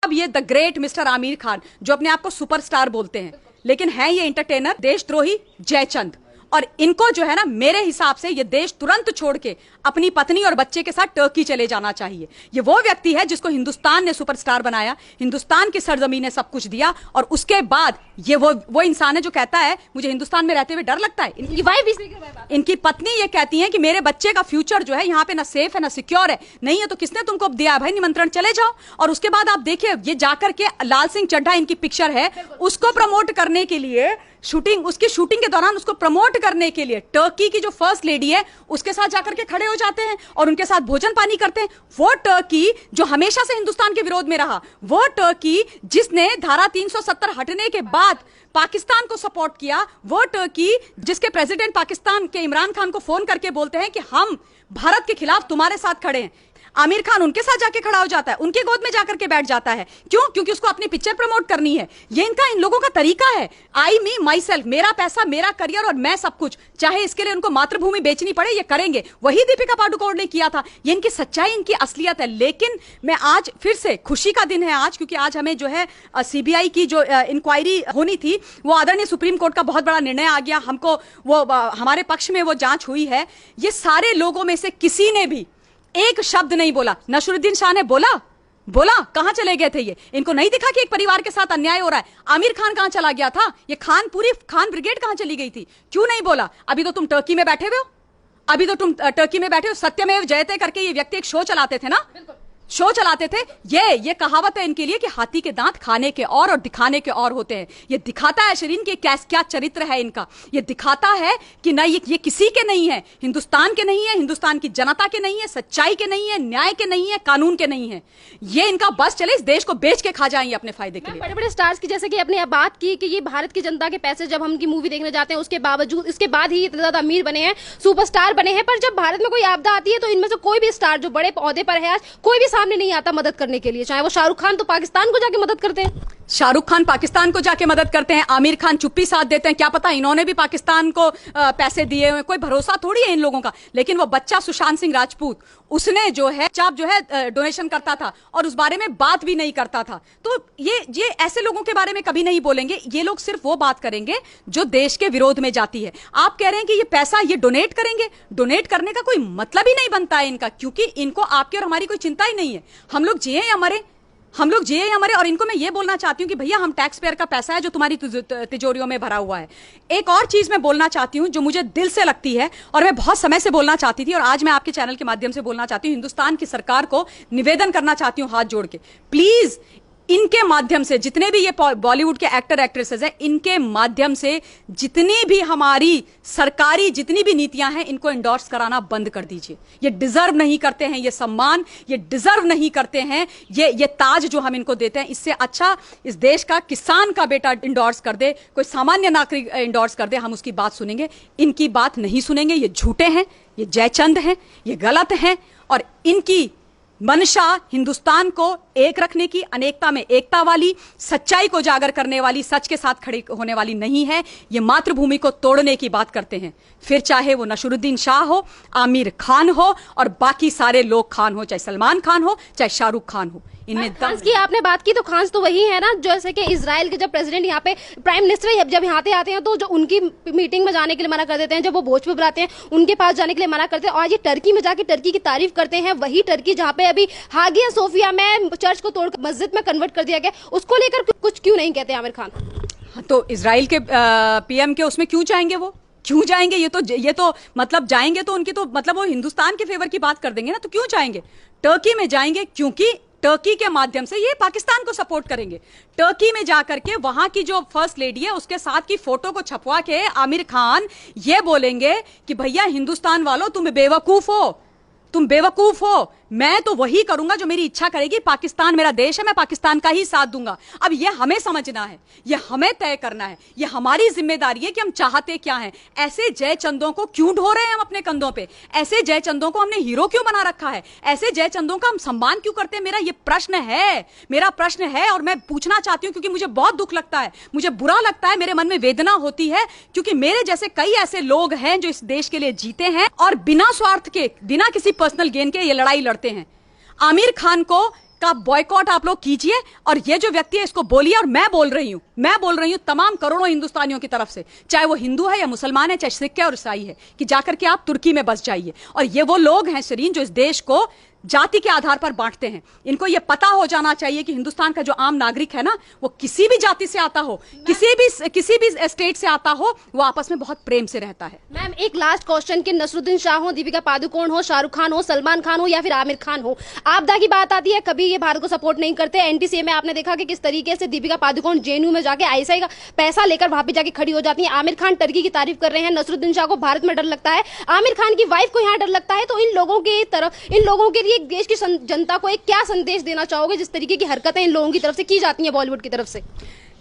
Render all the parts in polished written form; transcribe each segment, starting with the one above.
अब ये the great mister Aamir Khan जो अपने आप को सुपरस्टार बोलते हैं, लेकिन है ये एंटरटेनर, देशद्रोही जयचंद। और इनको जो है ना, मेरे हिसाब से ये देश तुरंत छोड़ के अपनी पत्नी और बच्चे के साथ टर्की चले जाना चाहिए। ये वो व्यक्ति है जिसको हिंदुस्तान ने सुपरस्टार बनाया, हिंदुस्तान की सरजमीन ने सब कुछ दिया, और उसके बाद ये वो इंसान है जो कहता है मुझे हिंदुस्तान में रहते हुए डर लगता है। इनकी पत्नी ये कहती है कि मेरे बच्चे का फ्यूचर जो है यहाँ पे ना सेफ है ना सिक्योर है। नहीं है तो किसने तुमको दिया भाई निमंत्रण, चले जाओ। और उसके बाद आप देखिए, ये जाकर के लाल सिंह चड्ढा इनकी पिक्चर है, उसको प्रमोट करने के लिए उसकी शूटिंग के दौरान उसको प्रमोट करने के लिए टर्की की जो फर्स्ट लेडी है उसके साथ जाकर के खड़े हो जाते हैं और उनके साथ भोजन पानी करते हैं। वो टर्की जो हमेशा से हिंदुस्तान के विरोध में रहा, वो टर्की जिसने धारा 370 हटने के बाद पाकिस्तान को सपोर्ट किया, वो टर्की जिसके प्रेसिडेंट पाकिस्तान के इमरान खान को फोन करके बोलते हैं कि हम भारत के खिलाफ तुम्हारे साथ खड़े हैं, आमिर खान उनके साथ जाके खड़ा हो जाता है, उनके गोद में जाकर के बैठ जाता है। क्यों? क्योंकि उसको अपनी पिक्चर प्रमोट करनी है। ये इन लोगों का तरीका है, आई मी माई सेल्फ, मेरा पैसा मेरा करियर और मैं सब कुछ, चाहे इसके लिए उनको मातृभूमि बेचनी पड़े ये करेंगे। वही दीपिका पादुकोण ने किया था। ये इनकी सच्चाई, इनकी असलियत है। लेकिन मैं आज फिर से, खुशी का दिन है आज, क्योंकि आज हमें जो है सीबीआई की जो इंक्वायरी होनी थी, वो आदरणीय सुप्रीम कोर्ट का बहुत बड़ा निर्णय आ गया, हमको वो हमारे पक्ष में वो जांच हुई है। ये सारे लोगों में से किसी ने भी एक शब्द नहीं बोला। नसरुद्दीन शाह ने बोला कहां चले गए थे ये? इनको नहीं दिखा कि एक परिवार के साथ अन्याय हो रहा है? आमिर खान कहां चला गया था? ये पूरी खान ब्रिगेड कहां चली गई थी? क्यों नहीं बोला? अभी तो तुम टर्की में बैठे हुए हो, सत्यमेव जयते करके ये व्यक्ति एक शो चलाते थे ना, शो चलाते थे। ये कहावत है इनके लिए कि हाथी के दांत खाने के और दिखाने के और होते हैं। ये दिखाता है शरीन के क्या चरित्र है इनका। ये दिखाता है कि ना ये किसी के नहीं है, हिंदुस्तान के नहीं है, हिंदुस्तान की जनता के नहीं है, सच्चाई के नहीं है, न्याय के नहीं है, कानून के नहीं है। ये इनका बस चले, इस देश को बेच के खा जाएंगे अपने फायदे के लिए। बड़े बड़े स्टार्स की जैसे कि अपने बात की कि ये भारत की जनता के पैसे जब हम उनकी मूवी देखने जाते हैं उसके बावजूद, इसके बाद ही इतने ज्यादा अमीर बने हैं, सुपरस्टार बने हैं। पर जब भारत में कोई आपदा आती है तो इनमें से कोई भी स्टार जो बड़े पौधे पर है आज, कोई भी सामने नहीं आता मदद करने के लिए। चाहे वो शाहरुख खान तो पाकिस्तान को जाके मदद करते हैं, शाहरुख खान पाकिस्तान को जाके मदद करते हैं, आमिर खान चुप्पी साथ देते हैं। क्या पता इन्होंने भी पाकिस्तान को पैसे दिए हुए, कोई भरोसा थोड़ी है इन लोगों का। लेकिन वो बच्चा सुशांत सिंह राजपूत, उसने जो है डोनेशन करता था और उस बारे में बात भी नहीं करता था। तो ये ऐसे लोगों के बारे में कभी नहीं बोलेंगे। ये लोग सिर्फ वो बात करेंगे जो देश के विरोध में जाती है। आप कह रहे हैं कि ये पैसा ये डोनेट करेंगे, डोनेट करने का कोई मतलब ही नहीं बनता है इनका, क्योंकि इनको आपकी और हमारी कोई चिंता ही नहीं है। हम लोग जिए या मरे, और इनको मैं ये बोलना चाहती हूँ कि भैया हम टैक्स पेयर का पैसा है जो तुम्हारी तिजोरियों में भरा हुआ है। एक और चीज मैं बोलना चाहती हूँ जो मुझे दिल से लगती है और मैं बहुत समय से बोलना चाहती थी, और आज मैं आपके चैनल के माध्यम से बोलना चाहती हूँ। हिंदुस्तान की सरकार को निवेदन करना चाहती हूँ हाथ जोड़ के, प्लीज इनके माध्यम से जितने भी ये बॉलीवुड के एक्टर एक्ट्रेसेस हैं, इनके माध्यम से जितनी भी हमारी सरकारी जितनी भी नीतियां हैं, इनको इंडोर्स कराना बंद कर दीजिए। ये डिजर्व नहीं करते हैं ये सम्मान, ये डिजर्व नहीं करते हैं ये ताज जो हम इनको देते हैं। इससे अच्छा इस देश का किसान का बेटा इंडोर्स कर दे, कोई सामान्य नागरिक इंडोर्स कर दे, हम उसकी बात सुनेंगे। इनकी बात नहीं सुनेंगे। ये झूठे हैं, ये जयचंद हैं, ये गलत हैं, और इनकी मंशा हिंदुस्तान को एक रखने की, अनेकता में एकता वाली, सच्चाई को जागर करने वाली, सच के साथ खड़े होने वाली नहीं है। ये मातृभूमि को तोड़ने की बात करते हैं, फिर चाहे वो नसरुद्दीन शाह हो, आमिर खान हो और बाकी सारे लोग खान हो, चाहे सलमान खान हो, चाहे शाहरुख खान हो। इनमें खान्स की आपने बात की तो खान्स तो वही है ना, जैसे कि इजराइल के जब प्रेसिडेंट यहाँ पे, प्राइम मिनिस्टर जब यहाँ पे आते हैं तो जो उनकी मीटिंग में जाने के लिए मना कर देते हैं, जब वो भोज पे बुलाते हैं उनके पास जाने के लिए मना करते हैं, और ये टर्की में जाके टर्की की तारीफ करते हैं। वही टर्की जहाँ पे अभी हागिया सोफिया में चर्च को तोड़कर मस्जिद में कन्वर्ट कर दिया गया, उसको लेकर कुछ क्यों नहीं कहते आमिर खान? तो इजराइल के पीएम के उसमें क्यों जाएंगे? वो क्यों जाएंगे? ये तो मतलब जाएंगे तो उनकी तो मतलब वो हिंदुस्तान के फेवर की बात कर देंगे ना, तो क्यों जाएंगे? टर्की में जाएंगे क्योंकि टर्की के माध्यम से ये पाकिस्तान को सपोर्ट करेंगे। टर्की में जाकर के वहां की जो फर्स्ट लेडी है उसके साथ की फोटो को छपवा के आमिर खान ये बोलेंगे कि भैया हिंदुस्तान वालों तुम बेवकूफ हो, मैं तो वही करूंगा जो मेरी इच्छा करेगी, पाकिस्तान मेरा देश है, मैं पाकिस्तान का ही साथ दूंगा। अब ये हमें समझना है, ये हमें तय करना है, ये हमारी जिम्मेदारी है कि हम चाहते क्या हैं। ऐसे जयचंदों को क्यों ढो रहे हैं हम अपने कंधों पे? ऐसे जयचंदों को हमने हीरो क्यों बना रखा है? ऐसे जयचंदों का हम सम्मान क्यों करते हैं? मेरा प्रश्न है और मैं पूछना चाहती हूं, क्योंकि मुझे बहुत दुख लगता है, मुझे बुरा लगता है, मेरे मन में वेदना होती है, क्योंकि मेरे जैसे कई ऐसे लोग हैं जो इस देश के लिए जीते हैं और बिना स्वार्थ के, बिना किसी पर्सनल गेन के ये लड़ाई लड़ते हैं। आमिर खान को का बॉयकॉट आप लोग कीजिए। और ये जो व्यक्ति है इसको बोलिए, और मैं बोल रही हूं तमाम करोड़ों हिंदुस्तानियों की तरफ से, चाहे वो हिंदू है या मुसलमान है, चाहे सिख है और ईसाई है, कि जाकर के आप तुर्की में बस जाइए। और ये वो लोग हैं शरीन जो इस देश को जाति के आधार पर बांटते हैं। इनको यह पता हो जाना चाहिए कि हिंदुस्तान का जो आम नागरिक है ना, वो किसी भी जाति से आता हो, किसी भी स्टेट से आता हो, वो आपस में बहुत प्रेम से रहता है। मैम एक लास्ट क्वेश्चन कि नसरुद्दीन शाह हो, दीपिका पादुकोण हो, शाहरुख खान हो, सलमान खान हो या फिर आमिर खान हो, आपदा की बात आती है कभी ये भारत को सपोर्ट नहीं करते। एनटीसीए में आपने देखा कि किस तरीके से दीपिका पादुकोण जेएनयू में जाके आईएसआई का पैसा लेकर वहां पे जाके खड़ी हो जाती है। आमिर खान टर्की की तारीफ कर रहे हैं। नसरुद्दीन शाह को भारत में डर लगता है, आमिर खान की वाइफ को यहाँ डर लगता है। तो इन लोगों के लिए देश की जनता को एक क्या संदेश देना चाहोगे जिस तरीके की हरकतें इन लोगों की तरफ से की जाती हैं बॉलीवुड की तरफ से?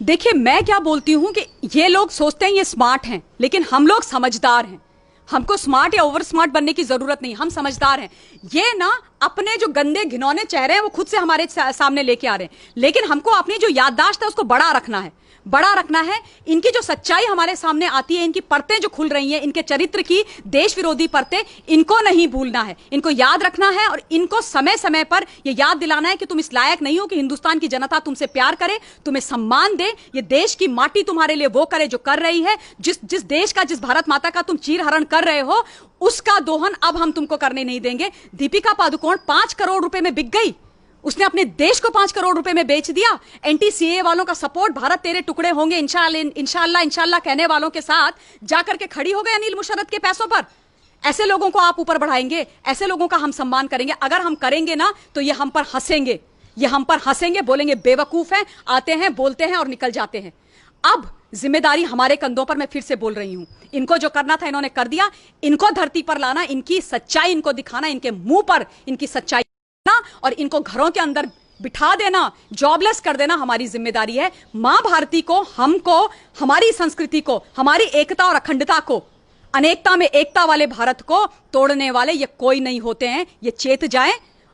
देखिए, मैं क्या बोलती हूं कि ये लोग सोचते हैं ये स्मार्ट हैं, लेकिन हम लोग समझदार हैं। हमको स्मार्ट या ओवर स्मार्ट बनने की जरूरत नहीं, हम समझदार हैं। ये ना अपने जो गंदे घिनौने चेहरे हैं वो खुद से हमारे सामने लेके आ रहे हैं, लेकिन हमको अपनी जो याददाश्त है उसको बड़ा रखना है, बड़ा रखना है। इनकी जो सच्चाई हमारे सामने आती है, इनकी परतें जो खुल रही हैं, इनके चरित्र की देश विरोधी परतें, इनको नहीं भूलना है, इनको याद रखना है। और इनको समय समय पर यह याद दिलाना है कि तुम इस लायक नहीं हो कि हिंदुस्तान की जनता तुमसे प्यार करे, तुम्हें सम्मान दे, ये देश की माटी तुम्हारे लिए वो करे जो कर रही है। जिस देश का, जिस भारत माता का तुम चीरहरण कर रहे हो, उसका दोहन अब हम तुमको करने नहीं देंगे। दीपिका पादुकोण 5 करोड़ रुपए में बिक गई, उसने अपने देश को 5 करोड़ रुपए में बेच दिया। एंटी-सीएए वालों का सपोर्ट, भारत तेरे टुकड़े होंगे इंशाल्लाह कहने वालों के साथ जाकर के खड़ी हो गए अनिल मुशर्रफ के पैसों पर। ऐसे लोगों को आप ऊपर बढ़ाएंगे, ऐसे लोगों का हम सम्मान करेंगे। अगर हम करेंगे ना तो ये हम पर हंसेंगे, बोलेंगे बेवकूफ हैं, आते हैं, बोलते हैं और निकल जाते हैं। अब जिम्मेदारी हमारे कंधों पर, मैं फिर से बोल रही हूं। इनको जो करना था इन्होंने कर दिया, इनको धरती पर लाना, इनकी सच्चाई इनको दिखाना, इनके मुंह पर इनकी सच्चाई और इनको घरों के अंदर बिठा देना, जॉबलेस कर देना हमारी जिम्मेदारी है। मां भारती को, हमको, हमारी संस्कृति को, हमारी एकता और अखंडता को, अनेकता में एकता वाले भारत को तोड़ने वाले ये कोई नहीं होते हैं। ये चेत जाएं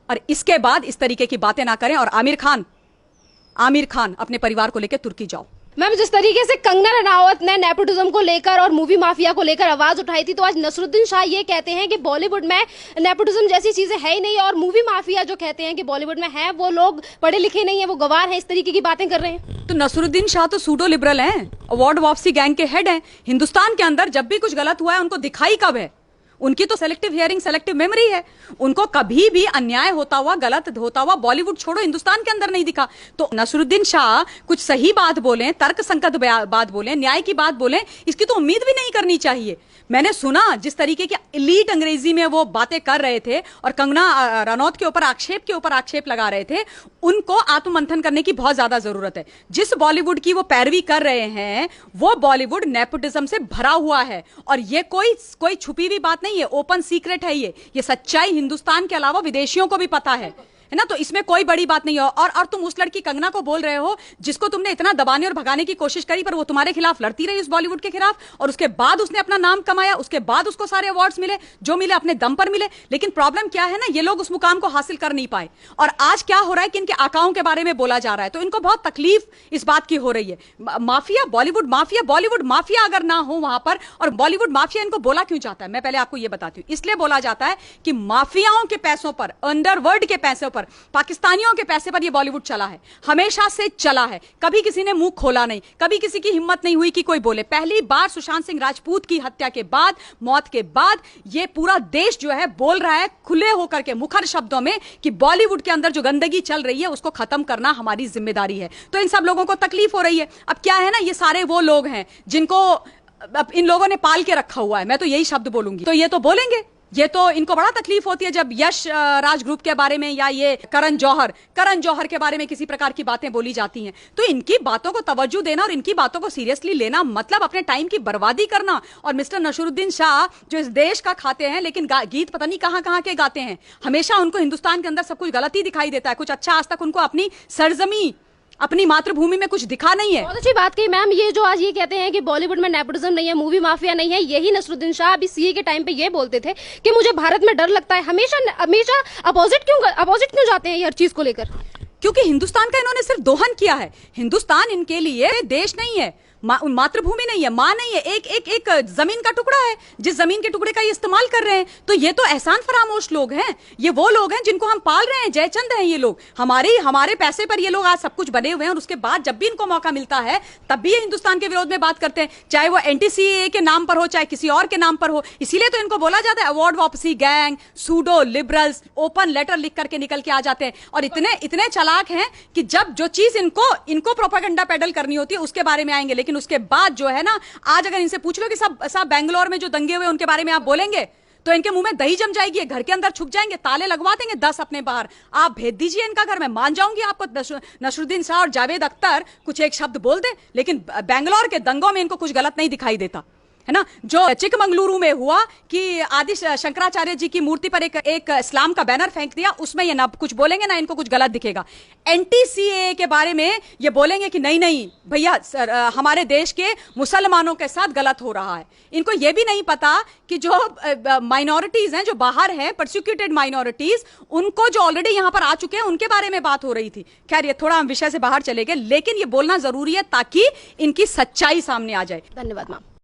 और इसके बाद इस तरीके की बातें ना करें। और आमिर खान अपने परिवार को लेकर तुर्की जाओ। मैम जिस तरीके से कंगना रनावत ने नेपोटिज्म को लेकर और मूवी माफिया को लेकर आवाज उठाई थी, तो आज नसरुद्दीन शाह ये कहते हैं कि बॉलीवुड में नेपोटिज्म जैसी चीजें है ही नहीं, और मूवी माफिया जो कहते हैं कि बॉलीवुड में है वो लोग पढ़े लिखे नहीं है, वो गवार हैं, इस तरीके की बातें कर रहे हैं। तो नसरुद्दीन शाह तो सूडो लिबरल हैं, अवार्ड वापसी गैंग के हेड हैं। हिंदुस्तान के अंदर जब भी कुछ गलत हुआ है उनको दिखाई कब है? उनकी तो सेलेक्टिव हियरिंग, सेलेक्टिव मेमोरी है। उनको कभी भी अन्याय होता हुआ, गलत होता हुआ बॉलीवुड छोड़ो हिंदुस्तान के अंदर नहीं दिखा। तो नसरुद्दीन शाह कुछ सही बात बोलें, तर्कसंगत बात बोलें, न्याय की बात बोलें, इसकी तो उम्मीद भी नहीं करनी चाहिए। मैंने सुना जिस तरीके की इलीट अंग्रेजी में वो बातें कर रहे थे और कंगना रनौत के ऊपर आक्षेप लगा रहे थे, उनको आत्ममंथन करने की बहुत ज्यादा जरूरत है। जिस बॉलीवुड की वो पैरवी कर रहे हैं वो बॉलीवुड नेपोटिज्म से भरा हुआ है, और ये कोई छुपी हुई बात नहीं है, ओपन सीक्रेट है। ये सच्चाई हिंदुस्तान के अलावा विदेशियों को भी पता है ना, तो इसमें कोई बड़ी बात नहीं है। और तुम उस लड़की कंगना को बोल रहे हो जिसको तुमने इतना दबाने और भगाने की कोशिश करी, पर वो तुम्हारे खिलाफ लड़ती रही उस बॉलीवुड के खिलाफ, और उसके बाद उसने अपना नाम कमाया, उसके बाद उसको सारे अवार्ड्स मिले, जो मिले अपने दम पर मिले। लेकिन प्रॉब्लम क्या है ना, ये लोग उस मुकाम को हासिल कर नहीं पाए। और आज क्या हो रहा है कि इनके आकाओं के बारे में बोला जा रहा है, तो इनको बहुत तकलीफ इस बात की हो रही है। माफिया, बॉलीवुड माफिया अगर ना हो वहां पर, और बॉलीवुड माफिया इनको बोला क्यों जाता है, मैं पहले आपको यह बताती हूं। इसलिए बोला जाता है कि माफियाओं के पैसों पर, अंडरवर्ल्ड के पैसों पर, पाकिस्तानियों के पैसे पर यह बॉलीवुड चला है, हमेशा से चला है। कभी किसी ने मुंह खोला नहीं, कभी किसी की हिम्मत नहीं हुई कि कोई बोले। पहली बार सुशांत सिंह राजपूत की हत्या के बाद, मौत के बाद, यह पूरा देश जो है बोल रहा है खुले होकर के, मुखर शब्दों में, कि बॉलीवुड के अंदर जो गंदगी चल रही है उसको खत्म करना हमारी जिम्मेदारी है। तो इन सब लोगों को तकलीफ हो रही है। अब क्या है ना, ये सारे वो लोग हैं जिनको इन लोगों ने पाल के रखा हुआ है, मैं तो यही शब्द बोलूंगी, तो ये तो बोलेंगे। ये तो इनको बड़ा तकलीफ होती है जब यश राज ग्रुप के बारे में या ये करण जौहर के बारे में किसी प्रकार की बातें बोली जाती हैं। तो इनकी बातों को तवज्जो देना और इनकी बातों को सीरियसली लेना मतलब अपने टाइम की बर्बादी करना। और मिस्टर नसरुद्दीन शाह जो इस देश का खाते हैं, लेकिन गीत पता नहीं कहां के गाते हैं। हमेशा उनको हिंदुस्तान के अंदर सब कुछ गलत ही दिखाई देता है, कुछ अच्छा आज तक उनको अपनी सरजमी, अपनी मातृभूमि में कुछ दिखा नहीं है। बहुत अच्छी बात कही मैम। ये जो आज ये कहते हैं कि बॉलीवुड में नेपोटिज्म नहीं है, मूवी माफिया नहीं है, यही नसरुद्दीन शाह अभी सीए के टाइम पे ये बोलते थे कि मुझे भारत में डर लगता है। हमेशा अपोजिट क्यों जाते हैं ये हर चीज को लेकर? क्योंकि हिंदुस्तान का इन्होंने सिर्फ दोहन किया है। हिंदुस्तान इनके लिए देश नहीं है, मातृभूमि नहीं है, माँ नहीं है, एक जमीन का टुकड़ा है, जिस जमीन के टुकड़े का ये इस्तेमाल कर रहे हैं। तो ये तो एहसान फरामोश लोग हैं, ये वो लोग हैं जिनको हम पाल रहे हैं, जयचंद हैं ये लोग, हमारे पैसे पर ये लोग आज सब कुछ बने हुए हैं। और उसके बाद जब भी इनको मौका मिलता है तब भी ये हिंदुस्तान के विरोध में बात करते हैं, चाहे वो एंटी-सीएए के नाम पर हो, चाहे किसी और के नाम पर हो। इसीलिए तो इनको बोला जाता है अवार्ड वापसी gang, pseudo liberals, open letter लिख करके निकल के आ जाते हैं। और इतने चालाक हैं कि जब जो चीज इनको प्रोपेगेंडा पेडल करनी होती है उसके बारे में आएंगे, लेकिन उसके बाद जो है ना, आज अगर इनसे पूछ लो कि सब बेंगलोर में जो दंगे हुए उनके बारे में आप बोलेंगे तो इनके मुंह में दही जम जाएगी, घर के अंदर छुप जाएंगे, ताले लगवा देंगे 10 अपने बाहर। आप भेज दीजिए इनका घर, मैं मान जाऊंगी आपको नसरुद्दीन शाह और जावेद अख्तर कुछ एक शब्द बोल दे, लेकिन बेंगलोर के दंगों में इनको कुछ गलत नहीं दिखाई देता है ना। जो चिकमंगलुरु में हुआ कि आदि शंकराचार्य जी की मूर्ति पर एक इस्लाम का बैनर फेंक दिया, उसमें ये ना कुछ बोलेंगे ना इनको कुछ गलत दिखेगा। एंटी-सीएए के बारे में ये बोलेंगे कि नहीं भैया हमारे देश के मुसलमानों के साथ गलत हो रहा है। इनको ये भी नहीं पता कि जो माइनॉरिटीज हैं, जो बाहर हैं, परसिक्यूटेड माइनॉरिटीज, उनको जो ऑलरेडी यहां पर आ चुके हैं उनके बारे में बात हो रही थी। खैर ये थोड़ा हम विषय से बाहर चले गए, लेकिन ये बोलना जरूरी है ताकि इनकी सच्चाई सामने आ जाए। धन्यवाद मैम।